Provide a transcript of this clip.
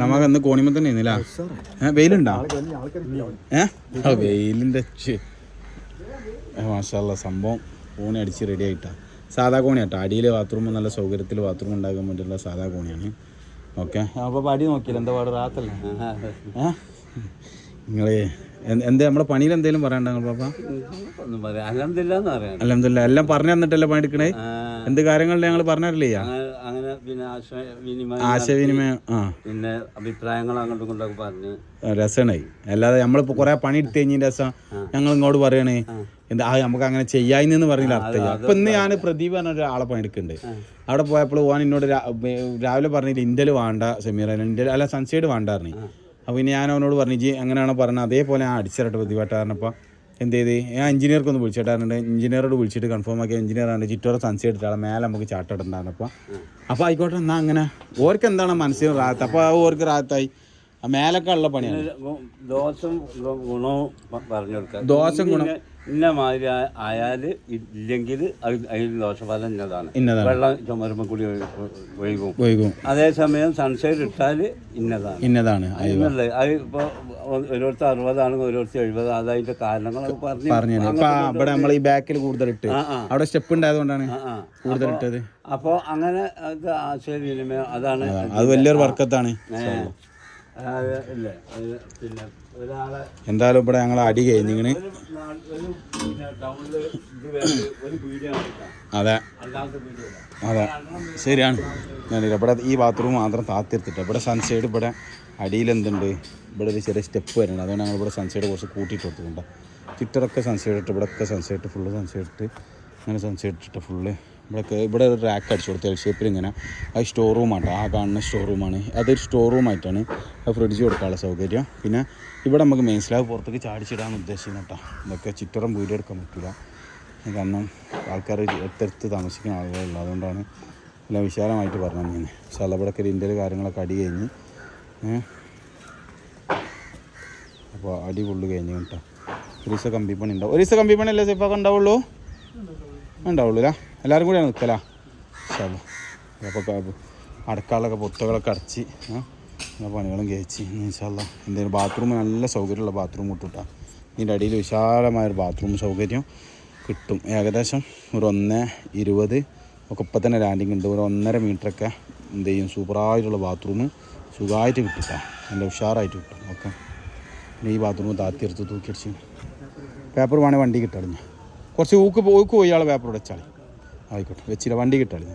നമുക്ക് അന്ന് കോണിമ തന്നെ ഇന്നില്ല. വെയിലുണ്ടോ? വെയിലിൻ്റെ മാഷാഅല്ലാ സംഭവം കോണി അടിച്ച് റെഡി ആയിട്ടാ. സാധാ കോണിയാട്ടോ. അടിയിൽ ബാത്റൂം നല്ല സൗകര്യത്തിൽ ബാത്റൂം ഉണ്ടാക്കാൻ വേണ്ടിയിട്ടുള്ള സാധാ കോണിയാണ്. ഓക്കെ. അപ്പോൾ അടി നോക്കിയില്ല എന്താ പാട് റാത്തല്ലേ? നിങ്ങൾ എന്താ നമ്മളെ പണിയിൽ എന്തെങ്കിലും പറയണ്ട പാപ്പ? അൽഹംദുലില്ലാ എല്ലാം പറഞ്ഞു തന്നിട്ടല്ലേ പണിയെടുക്കണേ? എന്ത് കാര്യങ്ങളിലും ഞങ്ങൾ പറഞ്ഞില്ലേ? ആശയവിനിമയം പിന്നെ അഭിപ്രായങ്ങൾ അങ്ങോട്ടും ഇങ്ങോട്ടൊക്കെ പറഞ്ഞ് രസമായി. അല്ലാതെ നമ്മളിപ്പോൾ കുറെ പണി എടുത്തു കഴിഞ്ഞ രസം ഞങ്ങൾ ഇങ്ങോട്ട് പറയണേ എന്താ നമുക്ക് അങ്ങനെ ചെയ്യാമെന്ന് പറഞ്ഞില്ല അർത്ഥം. അപ്പൊ ഇന്ന് ഞാൻ പ്രദീപ് പറഞ്ഞ ഒരാളെ പണിയെടുക്കുന്നുണ്ട്. അവിടെ പോയപ്പോൾ ഓൻ എന്നോട് രാവിലെ പറഞ്ഞില്ല ഇന്റൽ വേണ്ട സമീറ, ഇന്റൽ അല്ല സൺസൈഡ് വേണ്ട പറഞ്ഞു. അപ്പോൾ പിന്നെ ഞാൻ അവനോട് പറഞ്ഞു ജി എങ്ങനെയാണോ പറഞ്ഞത് അതേപോലെ ഞാൻ അടിച്ചിരട്ടെ പ്രതിഭാട്ട് പറഞ്ഞപ്പോൾ എന്ത് ചെയ്ത് ഞാൻ എഞ്ചിനീയർക്കൊന്ന് വിളിച്ചിട്ടാറുണ്ട്. എഞ്ചിനീയറോട് വിളിച്ചിട്ട് കൺഫേം ആക്കി എഞ്ചിനീയറാണ് ചിറ്റോടെ സൺസൈഡ് ഇട്ടാളെ മേലെ നമുക്ക് ചാട്ടം അപ്പോൾ ആയിക്കോട്ടെ എന്നാൽ അങ്ങനെ ഓർക്ക് എന്താണ് മനസ്സിന് റാത്ത്. അപ്പോൾ ഓർക്ക് റാത്തായി. മേലൊക്കെ ഉള്ള പണിയാണ്. ദോഷം ഗുണവും പറഞ്ഞു കൊടുക്കുക. ദോഷം ഗുണം ഇന്ന മാതിരി ആയാൽ ഇല്ലെങ്കിൽ അതിൽ ദോഷഫലം വെള്ളം ചുമരുമ്പോൾ കൂടി ഒഴുകും. അതേസമയം സൺസൈഡ് ഇട്ടാൽ ഇന്നതാണ്. അത് ഇപ്പോൾ ഓരോരുത്തർ 60 ഓരോരുത്തർ 70. അതതിന്റെ കാരണങ്ങളൊക്കെ പറഞ്ഞു. ഇവിടെ നമ്മൾ ഈ ബാക്കിൽ കൂടുതൽ ഇട്ട് അവിടെ സ്റ്റെപ്പ് ഉണ്ടായതുകൊണ്ടാണ് കൂടുതൽ ഇട്ടത്. അപ്പോൾ അങ്ങനെ ആശയവിനിമയം അതാണ്. അത് വലിയൊരു വർക്കത്താണ്. എന്തായാലും ഇവിടെ ഞങ്ങൾ അടി കഴിഞ്ഞിങ്ങനെ. അതെ അതെ ശരിയാണ്. ഞാനില്ല ഇവിടെ ഈ ബാത്റൂം മാത്രം താത്തിരുത്തിട്ട് ഇവിടെ സൺസൈഡ് ഇവിടെ അടിയിൽ എന്തുണ്ട് ഇവിടെ ഒരു ചെറിയ സ്റ്റെപ്പ് വരുന്നുണ്ട്. അതുകൊണ്ട് ഞങ്ങൾ ഇവിടെ സൺസൈഡ് കുറച്ച് കൂട്ടിയിട്ട് കൊടുത്തിട്ടുണ്ട്. ചുറ്ററൊക്കെ സൺസൈഡ് ഇട്ട് ഇവിടെയൊക്കെ സൺസൈഡ് ഇട്ട് ഫുള്ള് സൺസൈഡ് ഇട്ട് അങ്ങനെ സൺസൈഡ് ഇട്ടിട്ട് ഫുള്ള് ഇവിടെ ഒരു റാക്ക് അടിച്ചു കൊടുത്ത് എൽ ഷേപ്പിൽ ഇങ്ങനെ. അത് സ്റ്റോർ റൂമാണ്. ആ കാണുന്ന സ്റ്റോർ റൂമാണ്. അതൊരു സ്റ്റോർ റൂമായിട്ടാണ്. അത് ഫ്രിഡ്ജ് കൊടുക്കാനുള്ള സൗകര്യം. പിന്നെ ഇവിടെ നമുക്ക് മെയിൻ സ്ലാബ് പുറത്തേക്ക് ചാടിച്ചിടാൻ ഉദ്ദേശിക്കുന്നത് കേട്ടോ. ഇതൊക്കെ ചുറ്ററം വീഡിയോ എടുക്കാൻ പറ്റില്ല. കാരണം ആൾക്കാർ എടുത്തെടുത്ത് താമസിക്കുന്ന ആളുകളുള്ള അതുകൊണ്ടാണ് എല്ലാം വിശാലമായിട്ട് പറഞ്ഞു ഞാൻ. സ്ഥലവിടൊക്കെ ഇതിൻ്റെ കാര്യങ്ങളൊക്കെ അടി കഴിഞ്ഞ് അപ്പോൾ അടി ഫുള്ള് കഴിഞ്ഞ് കേട്ടോ. ഒരു ദിവസം കമ്പിപ്പണി ഉണ്ടാവും. ഒരു ദിവസം കമ്പിപ്പണി അല്ലേ സേഫൊക്കെ ഉണ്ടാവുള്ളൂ അല്ലേ? എല്ലാവരും കൂടിയാണ് നിൽക്കലാ. അപ്പോൾ അടക്കാളൊക്കെ പൊട്ടകളൊക്കെ അടച്ച് പണികളും കഴിച്ച് ഇൻഷാല്ലാ എന്തെങ്കിലും ബാത്റൂം നല്ല സൗകര്യമുള്ള ബാത്റൂം കിട്ടും. ഇതിൻ്റെ അടിയിൽ വിശാലമായൊരു ബാത്റൂം സൗകര്യം കിട്ടും. ഏകദേശം ഒരു 1:20 ഒക്കെ ഇപ്പം തന്നെ ലാൻഡിങ് ഉണ്ട്. ഒരു 1.5 മീറ്ററൊക്കെ എന്ത് ചെയ്യും സൂപ്പറായിട്ടുള്ള ബാത്റൂം സുഖമായിട്ട് കിട്ടില്ല. നല്ല ഉഷാറായിട്ട് കിട്ടും. ഓക്കെ. പിന്നെ ഈ ബാത്റൂം താത്തിയെടുത്ത് തൂക്കിയടിച്ച് പേപ്പർ വേണേൽ വണ്ടി കിട്ടാളിഞ്ഞ കുറച്ച് ഊക്ക് പോയി ആൾ പേപ്പർ വെച്ചാളി ആയിക്കോട്ടെ വെച്ചില്ല വണ്ടി കിട്ടാളിഞ്ഞ